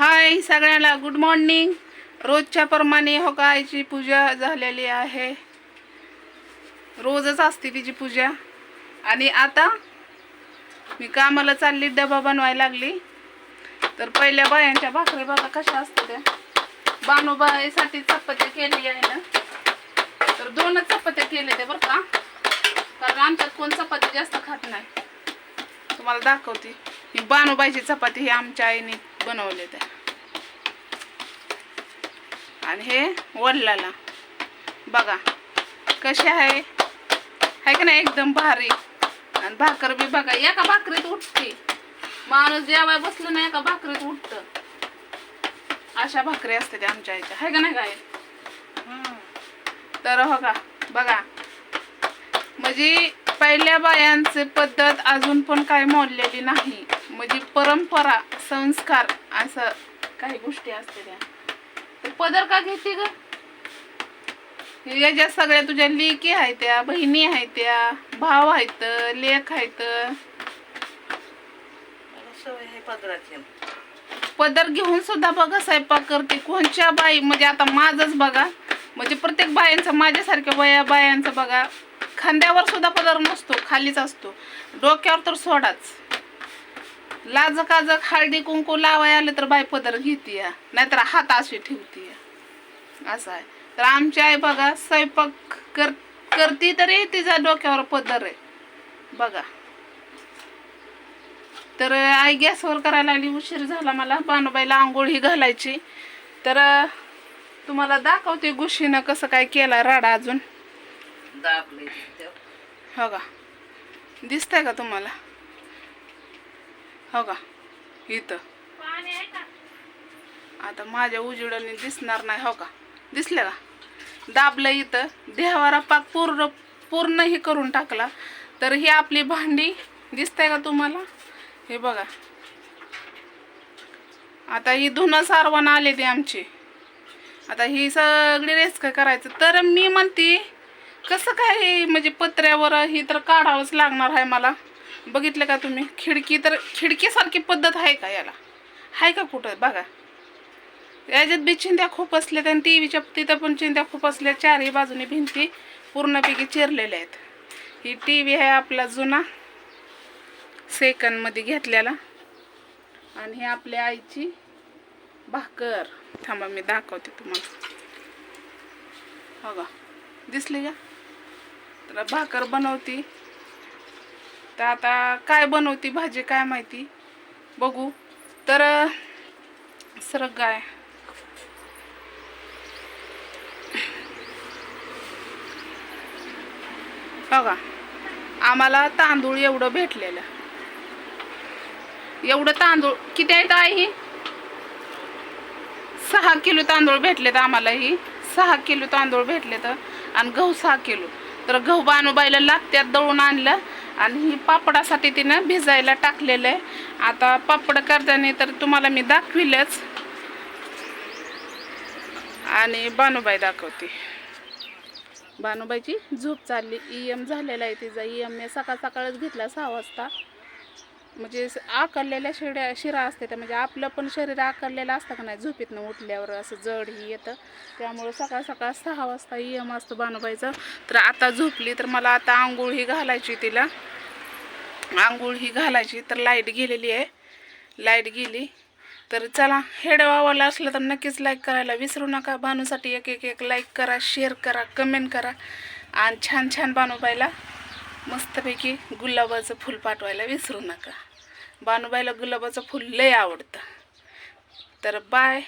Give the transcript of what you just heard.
हाय सगळ्यांना good morning. रोजच्या प्रमाणे हो का आईची पूजा झालेली आहे। रोजच असते तिची पूजा। आणि आता मी कामाला चालली, डबा बनवायला लागली। तर पहिल्या बायांच्या भाकरी बघा कशा असतात त्या। बानूबाईसाठी चपाती केली आहे ना, तर 2च चपात्या केल्या त्या बरं का, कारण आमच्यात कोण चपाती जास्त खात नाही। तुम्हाला दाखवते ही बानूबाईची चपाती, ही आमच्या आईने बनवले त्या। आणि हे वडलाला बघा कशी आहे का नाही, एकदम भारी। आणि भाकर बी बघा एका भाकरीत उठते, माणूस जेवाय बसलं ना एका भाकरीत उठतं। अशा भाकरी असते त्या आमच्या आईच्या, आहे का नाही काय? तर हो का बघा, म्हणजे पहिल्या बायांची पद्धत अजून पण काय मोडलेली नाही। म्हणजे परंपरा संस्कार असं काही गोष्टी असते त्या। पदर का घेते ग? याच्या सगळ्या तुझ्या लेकी आहेत, त्या बहिणी आहेत, त्या भाव आहेत, लेक आहेत। पदर घेऊन सुद्धा बघा स्वयंपाक करते कोणच्या बाई। म्हणजे आता माझंच बघा, म्हणजे प्रत्येक बायांचं माझ्यासारख्या बायांचं बघा, खांद्यावर सुद्धा पदर नसतो, खालीच असतो। डोक्यावर तर सोडाच। लाज काजक हळदी कुंकू लावाय आले तर बाई पदर घेते, नाहीतर हात अशी ठेवते, असं आहे। तर आमची आई बघा स्वयंपाक करती तरी तिचा डोक्यावर पदर आहे बघा। तर आई गॅसवर करायला लागली, उशीर झाला मला। बानूबाईला आंघोळ ही घालायची, तर तुम्हाला दाखवते गुशीनं कसं काय केला राडा। अजून हो का, दिसतंय का तुम्हाला? हो का, इथं आता माझ्या उजेडाने दिसणार नाही। हो का, दिसलं का? दाबलं इथं, देवारा पाक पूर्ण हे करून टाकला। तर ही आपली भांडी दिसतंय का तुम्हाला? हे बघा, आता ही धुणं सारवण आले ते आमची। आता ही सगळी रेस काय करायचं, तर मी म्हणते कसं काय, म्हणजे पत्र्यावर ही तर काढावंच लागणार आहे मला। बघितलं का तुम्ही? खिडकी तर खिडकीसारखी पद्धत आहे का याला? आहे का कुठं? बघा, याच्यात बी चिंध्या खूप असल्यात, आणि टीव्हीच्या तिथं पण चिंध्या खूप असल्या। चारही बाजूने भिंती पूर्णपैकी चिरलेल्या आहेत। ही टीव्ही आहे आपला जुना, सेकंडमध्ये घेतलेला। आणि ही आपल्या आईची भाकर, थांबा मी दाखवते तुम्हाला। हो का, दिसली का? तर भाकर बनवती। तर आता काय बनवती भाजी काय माहिती, बघू। तर सरक गाय, बघा आम्हाला तांदूळ एवढं भेटलेलं। एवढं तांदूळ किती आहेत आई? 6 किलो तांदूळ भेटलेत आम्हाला। ही 6 किलो तांदूळ भेटलेत, आणि गहू 6 किलो। तर गहू बानूबाईला लागत्यात, दळून आणलं। आणि ही पापडासाठी तिनं भिजायला टाकलेलं आहे। आता पापड करताना तर तुम्हाला मी दाखविलंच, आणि बानूबाई दाखवते। बानूबाईची झोप चालली, EM झालेला आहे तिचा। EM मी सकाळच घेतला 6 वाजता। म्हणजे आकारलेल्या शिरा असते त्या, म्हणजे आपलं पण शरीर आकारलेलं असतं का नाही, झोपेतनं उठल्यावर असं जड ही येतं। त्यामुळं सकाळ 6 वाजता EM असतं बानूबाईचं। तर आता झोपली, तर मला आता आंघोळ ही घालायची तिला, आंघोळ ही घालायची। तर लाईट गेलेली आहे, लाईट गेली। तर चला, हेडवावाला असलं तर नक्कीच लाईक करायला विसरू नका। बानूसाठी एक लाईक करा, शेअर करा, कमेंट करा। आणि छान बानूबाईला मस्तपैकी गुलाबाचं फूल पाठवायला विसरू नका। बानूबाईला गुलाबाचं फूल लय आवडतं। तर बाय।